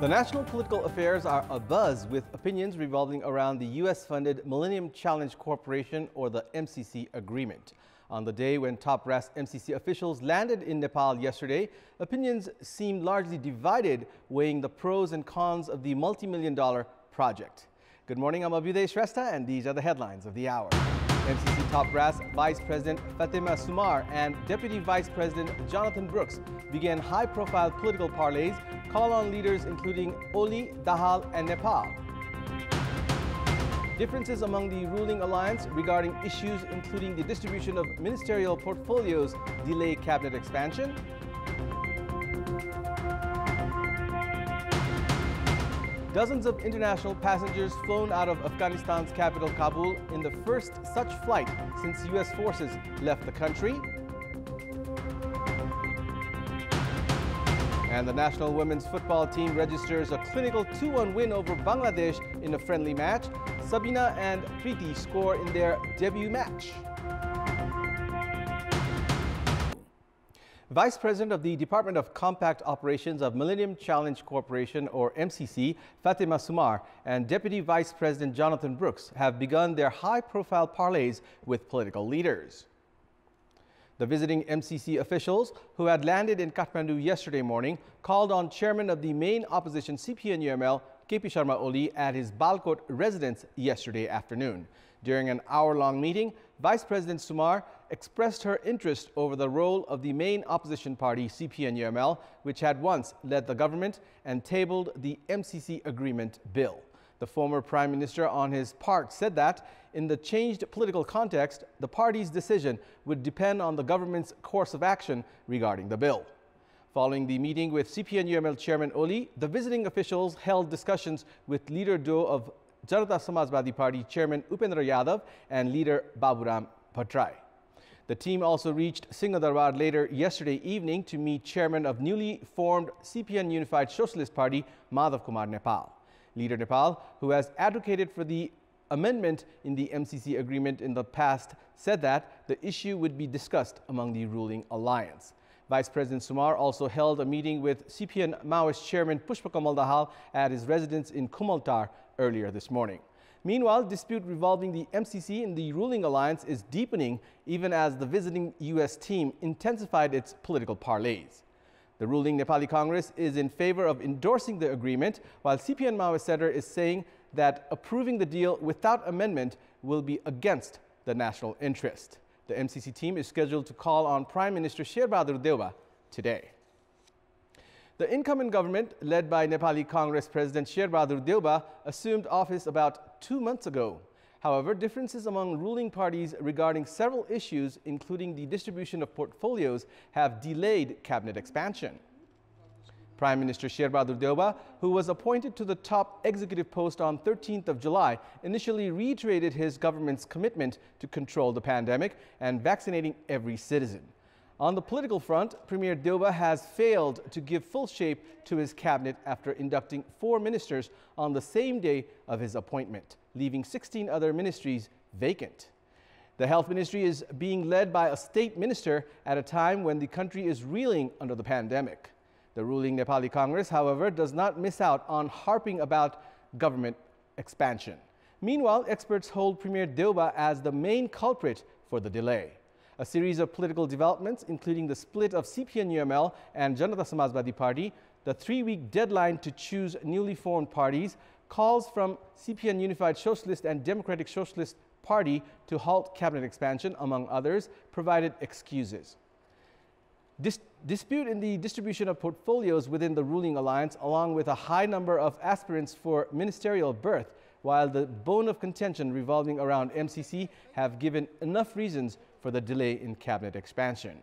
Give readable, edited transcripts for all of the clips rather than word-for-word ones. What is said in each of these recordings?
The national political affairs are abuzz with opinions revolving around the U.S.-funded Millennium Challenge Corporation, or the MCC agreement. On the day when top brass MCC officials landed in Nepal yesterday, opinions seemed largely divided, weighing the pros and cons of the multi-million-dollar project. Good morning, I'm Abhyuday Shrestha, and these are the headlines of the hour. MCC top brass Vice President Fatima Sumar and Deputy Vice President Jonathan Brooks began high-profile political parleys, call on leaders including Oli, Dahal, and Nepal. Differences among the ruling alliance regarding issues including the distribution of ministerial portfolios delay cabinet expansion. Dozens of international passengers flown out of Afghanistan's capital Kabul in the first such flight since U.S. forces left the country. And the national women's football team registers a clinical 2-1 win over Bangladesh in a friendly match. Sabina and Preeti score in their debut match. Vice President of the Department of Compact Operations of Millennium Challenge Corporation, or MCC, Fatima Sumar, and Deputy Vice President Jonathan Brooks have begun their high-profile parleys with political leaders. The visiting MCC officials, who had landed in Kathmandu yesterday morning, called on Chairman of the main opposition CPN-UML, KP Sharma Oli, at his Balkot residence yesterday afternoon. During an hour-long meeting, Vice President Sumar expressed her interest over the role of the main opposition party, CPN-UML, which had once led the government and tabled the MCC agreement bill. The former Prime Minister, on his part, said that in the changed political context, the party's decision would depend on the government's course of action regarding the bill. Following the meeting with CPN-UML Chairman Oli, the visiting officials held discussions with Leader Do of Janata Samajwadi Party Chairman Upendra Yadav and Leader Baburam Bhattarai. The team also reached Singhadarbar later yesterday evening to meet Chairman of newly formed CPN Unified Socialist Party, Madhav Kumar Nepal. Leader Nepal, who has advocated for the amendment in the MCC agreement in the past, said that the issue would be discussed among the ruling alliance. Vice President Sumar also held a meeting with CPN Maoist Chairman Pushpakamal Dahal at his residence in Kumaltar earlier this morning. Meanwhile, dispute revolving the MCC in the ruling alliance is deepening even as the visiting U.S. team intensified its political parleys. The ruling Nepali Congress is in favor of endorsing the agreement, while CPN Maoist Center is saying that approving the deal without amendment will be against the national interest. The MCC team is scheduled to call on Prime Minister Sherbahadur Deuba today. The incumbent government, led by Nepali Congress President Sherbahadur Deuba, assumed office about 2 months ago. However, differences among ruling parties regarding several issues, including the distribution of portfolios, have delayed cabinet expansion. Prime Minister Sherbahadur Deuba, who was appointed to the top executive post on 13th of July, initially reiterated his government's commitment to control the pandemic and vaccinating every citizen. On the political front, Premier Deuba has failed to give full shape to his cabinet after inducting 4 ministers on the same day of his appointment, leaving 16 other ministries vacant. The health ministry is being led by a state minister at a time when the country is reeling under the pandemic. The ruling Nepali Congress, however, does not miss out on harping about government expansion. Meanwhile, experts hold Premier Deuba as the main culprit for the delay. A series of political developments, including the split of CPN-UML and Janata Samajwadi Party, the 3-week deadline to choose newly formed parties, calls from CPN Unified Socialist and Democratic Socialist Party to halt cabinet expansion, among others, provided excuses. Dispute in the distribution of portfolios within the ruling alliance, along with a high number of aspirants for ministerial berth, while the bone of contention revolving around MCC, have given enough reasons for the delay in cabinet expansion.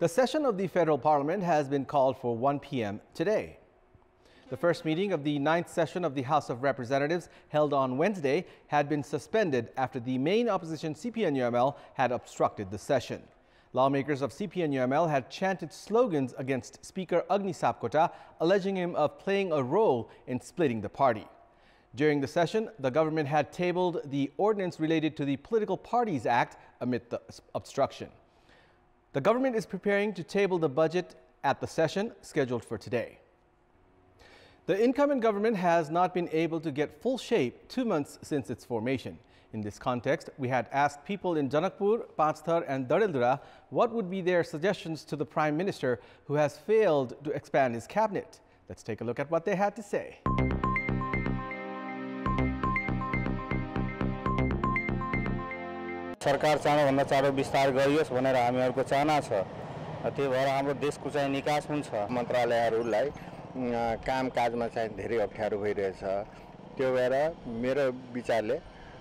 The session of the Federal Parliament has been called for 1 p.m. today. The first meeting of the 9th session of the House of Representatives, held on Wednesday, had been suspended after the main opposition CPN-UML had obstructed the session. Lawmakers of CPN-UML had chanted slogans against Speaker Agni Sapkota, alleging him of playing a role in splitting the party. During the session, the government had tabled the ordinance related to the Political Parties Act amid the obstruction. The government is preparing to table the budget at the session scheduled for today. The incumbent government has not been able to get full shape 2 months since its formation. In this context, we had asked people in Janakpur, Panchthar and Dareldura what would be their suggestions to the Prime Minister who has failed to expand his cabinet. Let's take a look at what they had to say. सरकार चाँडोभन्दा चाँडो विस्तार गरियोस् भनेर हामीहरूको चाहना छ। त्यही भएर हाम्रो देशको चाहिँ निकास हुन्छ। मन्त्रालयहरूलाई कामकाजमा चाहिँ धेरै अप्ठ्यारो भइरहेछ। त्यो भएर मेरो विचारले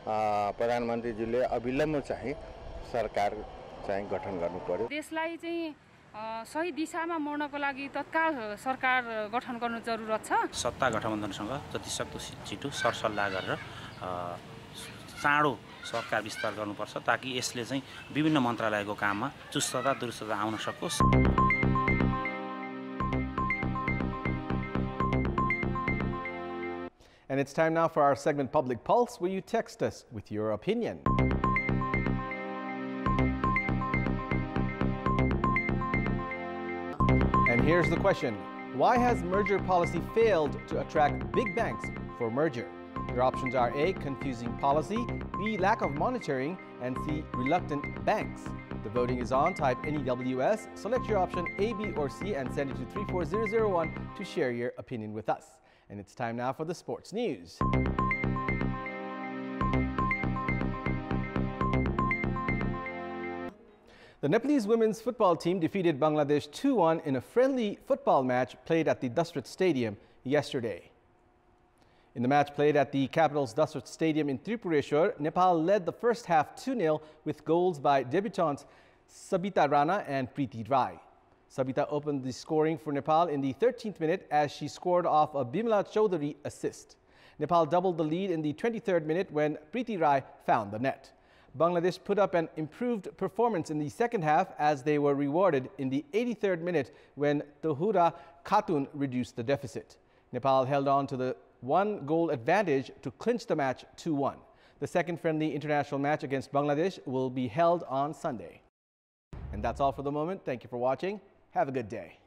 प्रधानमन्त्रीजीले अविलम्ब चाहिँ सरकार चाहिँ गठन गर्नु पर्यो। देशलाई चाहिँ सही दिशामा मोड्नको लागि तत्काल सरकार गठन गर्नु जरुरत छ। सत्ता गठबन्धनसँग जतिसक्दो छिटो सरसल्लाह गरेर चाँडो सरकार विस्तार गर्नुपर्छ ताकि यसले चाहिँ विभिन्न मन्त्रालयको काममा चुस्तता दुरुस्तता आउन सकोस्। And it's time now for our segment Public Pulse, where you text us with your opinion. And here's the question. Why has merger policy failed to attract big banks for merger? Your options are A, confusing policy, B, lack of monitoring, and C, reluctant banks. The voting is on. Type NEWS, select your option A, B, or C, and send it to 34001 to share your opinion with us. And it's time now for the sports news. The Nepalese women's football team defeated Bangladesh 2-1 in a friendly football match played at the Dasrat Stadium yesterday. In the match played at the capital's Dasrat Stadium in Tripureshwar, Nepal led the first half 2-0 with goals by debutantes Sabita Rana and Preeti Rai. Sabita opened the scoring for Nepal in the 13th minute as she scored off a Bimla Chaudhary assist. Nepal doubled the lead in the 23rd minute when Preeti Rai found the net. Bangladesh put up an improved performance in the second half as they were rewarded in the 83rd minute when Tahura Khatun reduced the deficit. Nepal held on to the one-goal advantage to clinch the match 2-1. The second friendly international match against Bangladesh will be held on Sunday. And that's all for the moment. Thank you for watching. Have a good day.